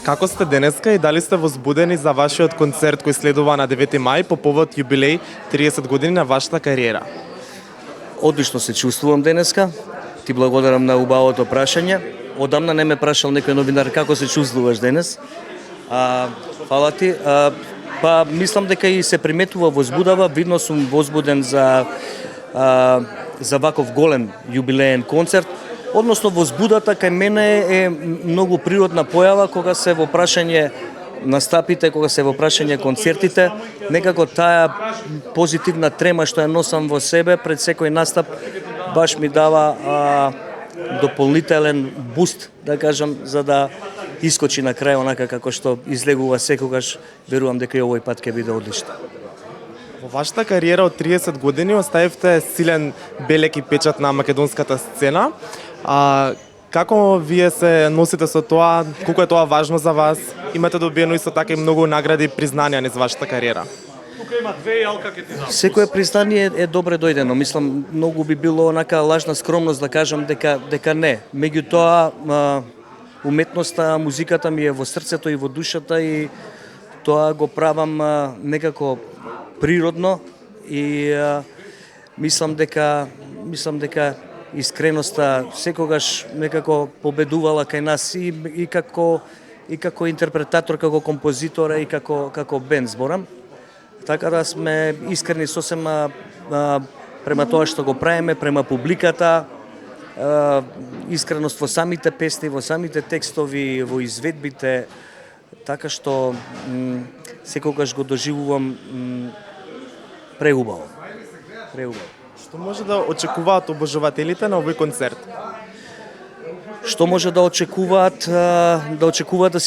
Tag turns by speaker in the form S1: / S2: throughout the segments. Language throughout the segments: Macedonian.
S1: Како сте денеска и дали сте возбудени за вашиот концерт кој следува на 9 мај по повод јубилеј 30 години на вашата кариера?
S2: Одлично се чувствувам денеска. Ти благодарам на убавото прашање. Одамна не ме прашал некој новинар како се чувствуваш денес. Фала ти. Па мислам дека и се приметува возбудава. Видно сум возбуден за ваков голем јубилеен концерт. Односно возбудата кај мене е многу природна појава кога се во прашање настапите, кога се во прашање концертите, некако таа позитивна трема што ја носам во себе пред секој настап баш ми дава дополнителен буст, да кажам, за да искочи на крај онака како што излегува секогаш. Верувам дека и овој пат ќе биде одлично.
S1: Во вашата кариера од 30 години оставивте силен белег и печат на македонската сцена. Како вие се носите со тоа? Колку е тоа важно за вас? Имате добиено исто така и многу награди и признанија низ вашата кариера.
S2: Секое признание е добре дојдено. Мислам, многу би било онака лажна скромност да кажам дека не. Меѓутоа, уметноста, музиката ми е во срцето и во душата и тоа го правам некако природно и мислам дека искреноста секогаш некако победувала кај нас и како интерпретатор, како композитор и како бенд зборам. Така да сме искрени сосема према тоа што го правиме, према публиката, искреност во самите песни, во самите текстови, во изведбите, така што секогаш го доживувам преубаво.
S1: Што може да очекуваат обожувателите на овој концерт?
S2: Што може да очекуваат? Да очекуваат да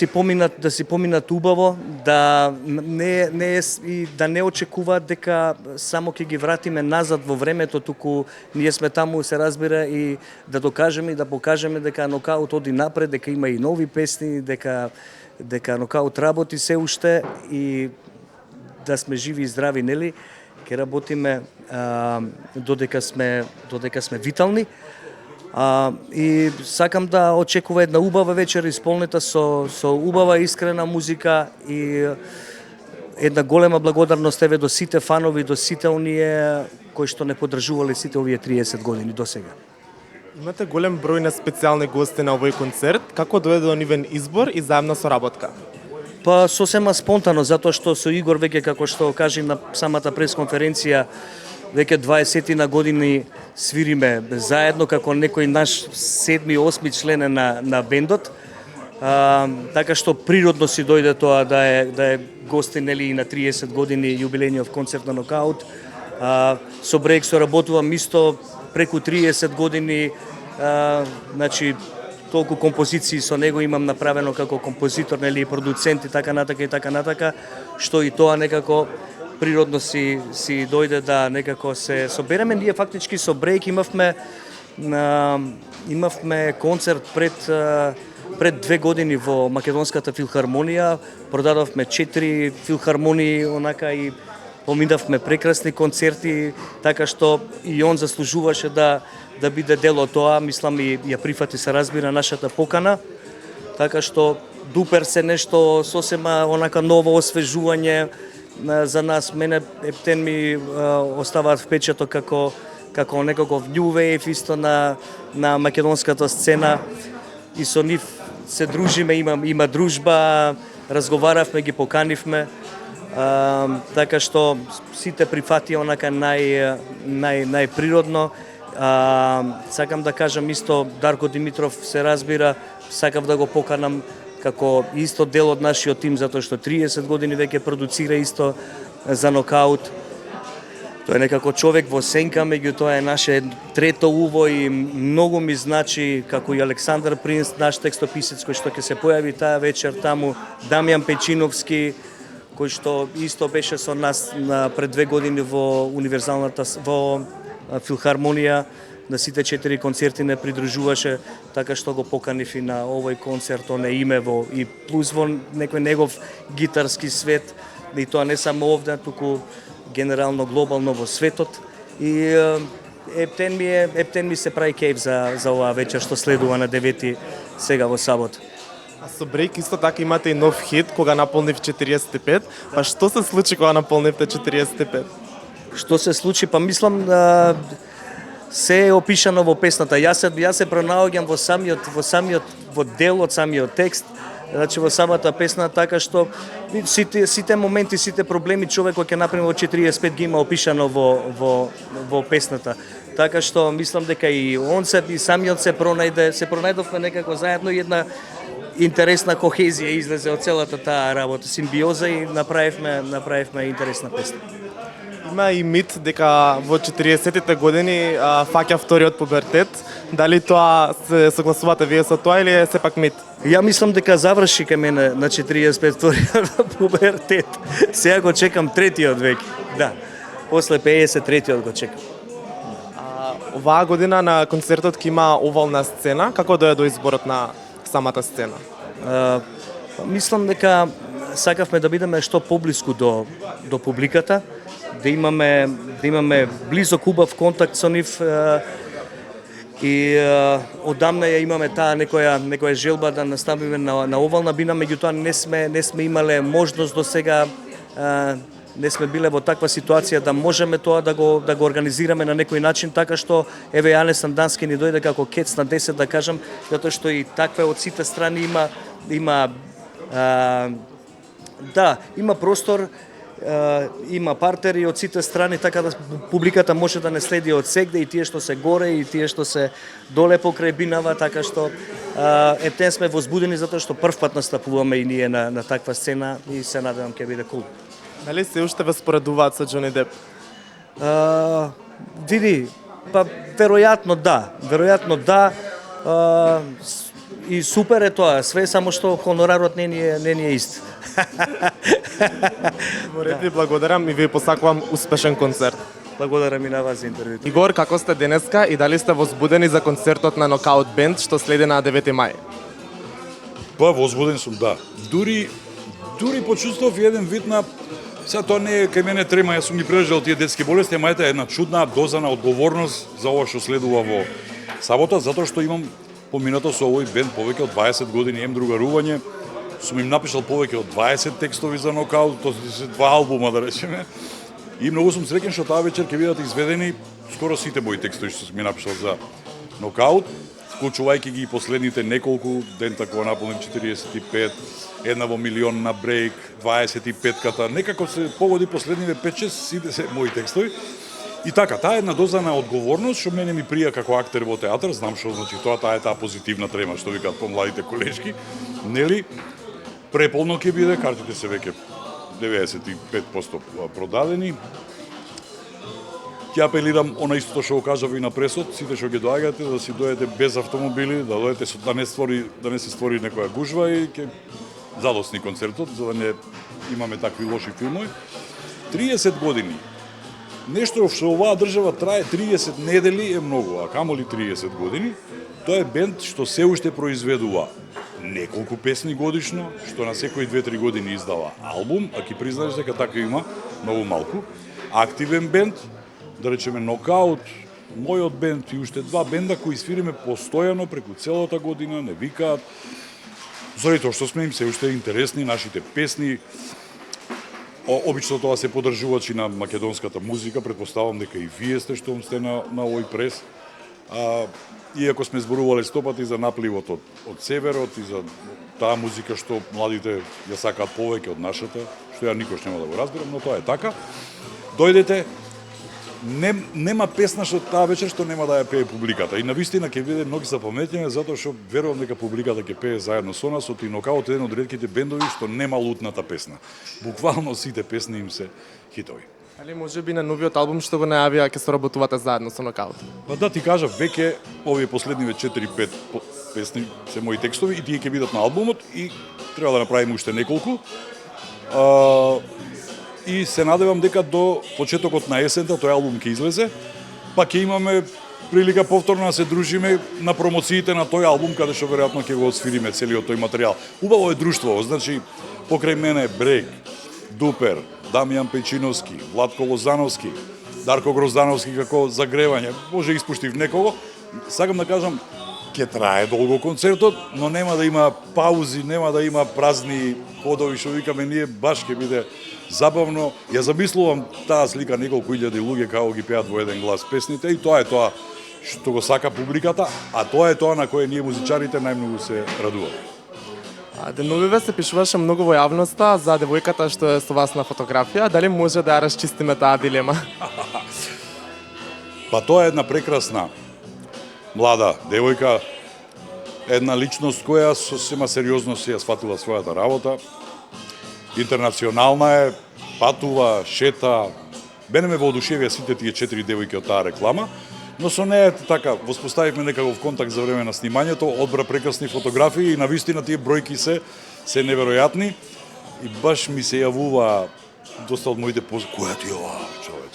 S2: си поминат убаво, да не очекуваат дека само ќе ги вратиме назад во времето, туку ние сме таму, се разбира, и да докажеме и да покажеме дека Нокаут оди напред, дека има и нови песни, дека Нокаут работи се уште и да сме живи и здрави, нели? Ќе работиме додека сме витални. И сакам да очекува една убава вечер исполнета со убава искрена музика и една голема благодарност еве до сите фанови, до сите оние кои што не поддржувале сите овие 30 години до сега.
S1: Имате голем број на специјални гости на овој концерт. Како дојде до нивен избор и заемна соработка?
S2: Па сосема спонтано, затоа што со Игор веќе, како што кажи на самата пресконференција, веќе 20 на години свириме заедно како некој наш 7-8 член на бендот. Така што природно си дојде тоа да е гостин, нели, и на 30 години јубилејниот концерт на Нокаут. Со Брејк соработувам исто преку 30 години, значи толку композиции со него имам направено како композитор, нели, продуцент и така натака, што и тоа некако природно си дојде да некако се собереме. Ние фактички со Брејк имавме концерт пред 2 години во Македонската филхармонија, продадовме 4 филхармонии онака и поминавме прекрасни концерти, така што и он заслужуваше да биде дел од тоа. Мислам и ја прифати, се разбира, нашата покана. Така што дупер се нешто сосема онака ново освежување за нас. Мене ептен ми оставаат впечаток како некаков new wave исто на македонската сцена и со нив се дружиме, има дружба, разговаравме, ги поканивме. Така што сите прифатија онака најприродно. Сакам да кажам исто, Дарко Димитров, се разбира, сакав да го поканам како исто дел од нашиот тим, затоа што 30 години веќе продуцира исто за Нокаут. Тој е некако човек во сенка, меѓутоа е наше трето уво и многу ми значи, како и Александар Принц, наш текстописец кој што ќе се појави таа вечер таму, Дамјан Печиновски, кој што исто беше со нас пред 2 години во филхармонија, на сите 4 концерти не придружуваше, така што го поканив и на овој концерт, он е име и плюс во некој негов гитарски свет, и тоа не само овде, туку генерално глобално во светот. И ептен ми се прави кејф за оваа вечер што следува на 9 сега во сабота.
S1: А со Брейк исто така имате и нов хит кога наполнив 45. Па што се случи кога наполнивте 45?
S2: Што се случи? Па мислам се е опишано во песната. Јас се пронаоѓам во делот, самиот текст, значи во самата песна, така што сите моменти, сите проблеми човек кој ќе направи во 45 ги има опишано во песната. Така што мислам дека и самиот се пронајдовме некако заедно и една интересна кохезија излезе од целата таа работа, симбиоза и направивме интересна песна.
S1: Има и мит дека во 40-тите години фаќа вториот пубертет. Дали тоа се согласувате вие со тоа или е сепак мит?
S2: Ја мислам дека заврши кај мене на 45 вториот пубертет. Сега го чекам третиот веќе. Да. После 53-тиот го чекам.
S1: Оваа година на концертот ќе има овална сцена. Како дојде до изборот на самата сцена?
S2: Мислам дека сакавме да бидеме што поблиску до публиката, да имаме близок убав контакт со нив и одамна ја имаме таа некоја желба да наставиме на овална бина, меѓутоа не сме имале можност до сега, не сме биле во таква ситуација да можеме тоа да го организираме на некој начин, така што еве Јане Сандански ни дојде како кец на 10 да кажам, затоа што и таква од сите страни има простор, има партери од сите страни, така да публиката може да не следи од сегде, и тие што се горе и тие што се доле покрај бинава, така што ептен сме возбудени затоа што првпат настапуваме и ние на таква сцена и се надевам ќе биде кул.
S1: Дали се уште ве споредуваат со Џони Деп?
S2: Види, па веројатно да. И супер е тоа, све само што хонорарот не ни е ист.
S1: Во ред ви благодарам и ви посакувам успешен концерт.
S2: Благодарам и на вас за интервјуто.
S1: Игор, како сте денеска и дали сте возбудени за концертот на Нокаут Бенд што следи на 9 мај?
S3: Па возбуден сум, да. Дури почувствував еден вид на сега тоа не е кај мене трема, јас сум ги преживел тие детски болести, ама ете една чудна доза на одговорност за ова што следува во сабота, затоа што имам поминато со овој бенд повеќе од 20 години, имам другарување, сум им напишал повеќе од 20 текстови за Нокаут, тоа се 2 албума да речеме. И многу сум среќен што таа вечер ќе бидат изведени скоро сите мои текстови што сум ги напишал за Нокаут, вклучувајќи ги и последните неколку дента кога наполним 45, една во милион на Брейк, 25-ката, некако се погоди последниве 5-6 сите се мои текстови. И така, таа е една доза на одговорност што мене ми прија како актер во театар, знам што значи таа е таа позитивна трема што викаат помладите колешки, нели? Преполно ќе биде, картите се веќе 95% продадени. Ќе апелирам она истото што го кажав и на пресот, сите што ги доаѓате да си дојдете без автомобили, да дојдете да не се створи некоја гужва и ќе задосни концертот, за да не имаме такви лоши филмови. 30 години. Нешто што оваа држава трае 30 недели е многу, а камоли 30 години. Тоа е бенд што се уште произведува неколку песни годишно, што на секои 2-3 години издава албум, а ќе признаеш дека така има многу малку. Активен бенд, да речеме Нокаут, мојот бенд и уште 2 бенда кои свириме постојано преку целата година, не викаат. Заради тоа што сме им се уште интересни нашите песни. Обично тоа се поддржувачи на македонската музика, претпоставам дека и вие сте што сте на овој прес. Иако сме зборувале стопати за напливот од северот и за таа музика што младите ја сакаат повеќе од нашата, што ја никош нема да го разберам, но тоа е така. Дојдете, нема песна што таа вечер што нема да ја пее публиката. И навистина ќе биде многу запаметени затоа што верувам дека публиката ќе пее заедно со нас, и Нокаут е еден од ретките бендови што нема лутната песна. Буквално сите песни им се хитови.
S1: Али може би на новиот албум што го најавија ќе соработувате заедно со Нокаут?
S3: Па да ти кажав, веќе овие последниве 4-5 песни се мои текстови и тие ќе бидат на албумот и треба да направиме уште неколку. И се надевам дека до почетокот на есента тој албум ќе излезе, па ќе имаме прилика повторно да се дружиме на промоциите на тој албум, каде што веројатно ќе го освириме целиот тој материјал. Убаво е друштво, значи покрај мене Брейк, Дупер, Дамјан Пејчиновски, Владко Лозановски, Дарко Гроздановски како загревање, може испуштив некого. Сакам да кажам, ќе трае долго концертот, но нема да има паузи, нема да има празни ходови, што викаме ние, баш ќе биде забавно. Ја замислувам таа слика неколку илјади луѓе како ги пеат во еден глас песните и тоа е тоа што го сака публиката, а тоа е тоа на кое ние музичарите најмногу се радуваме.
S1: Деновиве се пишуваше многу во јавноста за девојката што е со вас на фотографија. Дали може да ја расчистиме таа дилема?
S3: Па тоа е една прекрасна млада девојка, една личност која сосема сериозно си ја сватила својата работа. Интернационална е, патува, шета. Мене ме воодушевија сите тие 4 девојки од таа реклама, но со неја така воспоставивме некаков контакт за време на снимањето, одбра прекрасни фотографии и навистина тие бројки се неверојатни и баш ми се јавува доста од моите која ти е ова, човеч?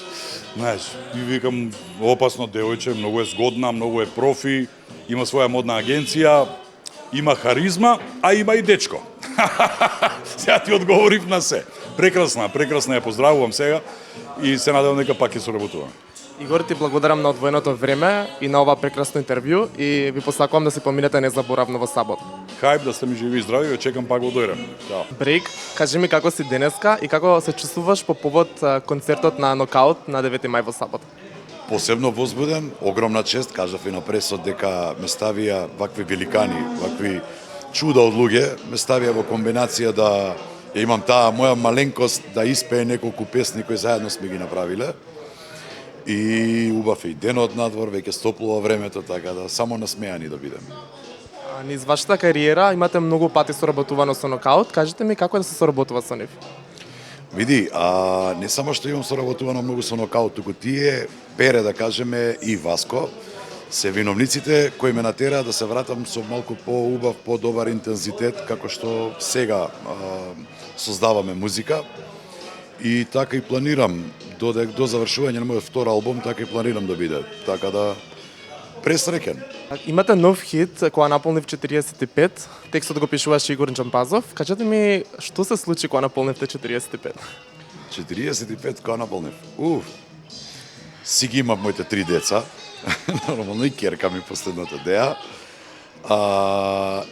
S3: Знаеш, и викам, опасно девојче, многу е згодна, многу е профи, има своја модна агенција, има харизма, а има и дечко. Сега ти одговорив на се. Прекрасна, ја поздравувам сега и се надевам дека пак ќе соработуваме.
S1: Игор, ти благодарам на одвоеното време и на ова прекрасно интервју и ви посакувам да си поминете незаборавно во сабот.
S3: Хајп да сте ми живи и здрави, ве чекам пак во дојрем. Чао.
S1: Брейк, кажи ми како си денеска и како се чувствуваш по повод концертот на Нокаут на 9 мај во сабот?
S4: Посебно возбуден, огромна чест, кажав и на пресот дека ме ставија вакви великани, вакви чуда од луѓе, ме ставија во комбинација да ја имам таа моја маленкост да испее неколку песни кои заедно сме ги направиле. И убав и денот надвор, веќе стоплува времето, така да само насмејани да бидеме.
S1: Низ вашата кариера имате многу пати соработувано со Нокаут. Кажете ми како е да се соработува со нив?
S4: Види, не само што имам соработувано многу со Нокаут, туку тие, Пере да кажеме и Васко, се виновниците кои ме натера да се вратам со малку по-убав, по-добар интензитет, како што сега создаваме музика. И така и планирам, до завршување на мојот втор албум, така и планирам да биде. Така да, пресреќен.
S1: Имате нов хит, која наполнив 45, текстот го пишуваше Игор Џампазов. Кажете ми, што се случи кога наполнивте 45?
S4: 45 која наполнив? Си ги имав моите 3 деца, нормално и керка ми последната деа.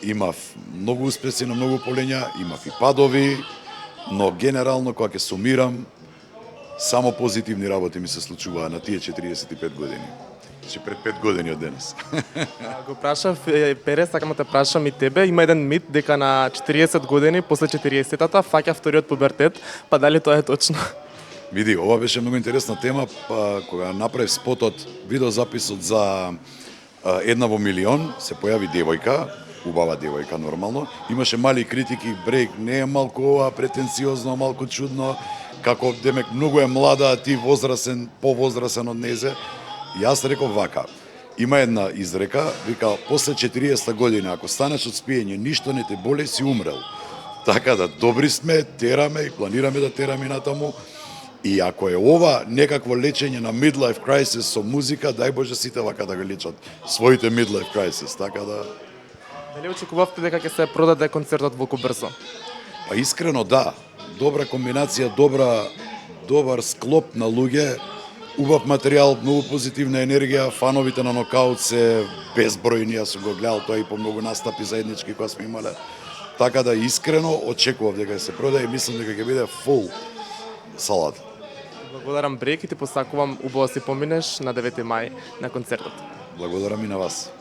S4: Имав многу успеси на многу полења, имав и падови, но генерално кога ќе сумирам, само позитивни работи ми се случуваа на тие 45 години. Значи пред 5 години од денес.
S1: Го прашав Пере, сакам да те прашам и тебе. Има еден мит дека на 40 години, после 40-тата, фаќа вториот пубертет, па дали тоа е точно?
S4: Види, ова беше многу интересна тема, па кога направив спотот, видеозаписот за Една во милион, се појави девојка, убава девојка нормално. Имаше мали критики, Брейк, не е малку ова претенциозно, малку чудно, како демек многу е млада, а ти возрасен, повозрасен од незе. И јас реков вака, има една изрека, вика, после 40 година, ако станеш од спиење, ништо не те боле, си умрел. Така да, добри сме, тераме и планираме да тераме натаму. И ако е ова некакво лечење на midlife crisis со музика, дај Боже сите вака да го лечат своите midlife crisis, така да...
S1: Дали очекувавте дека ќе се продаде концертот волку брзо?
S4: Па искрено да, добра комбинација, добар склоп на луѓе, убав материјал, многу позитивна енергија, фановите на Нокаут се безбројни, јас сум го гледал тоа и по многу настапи заеднички кои сме имале. Така да искрено очекував дека се продаде и мислам дека ќе биде фул салат.
S1: Благодарам Брейк и ти посакувам убаво си поминеш на 9 мај на концертот.
S4: Благодарам и на вас.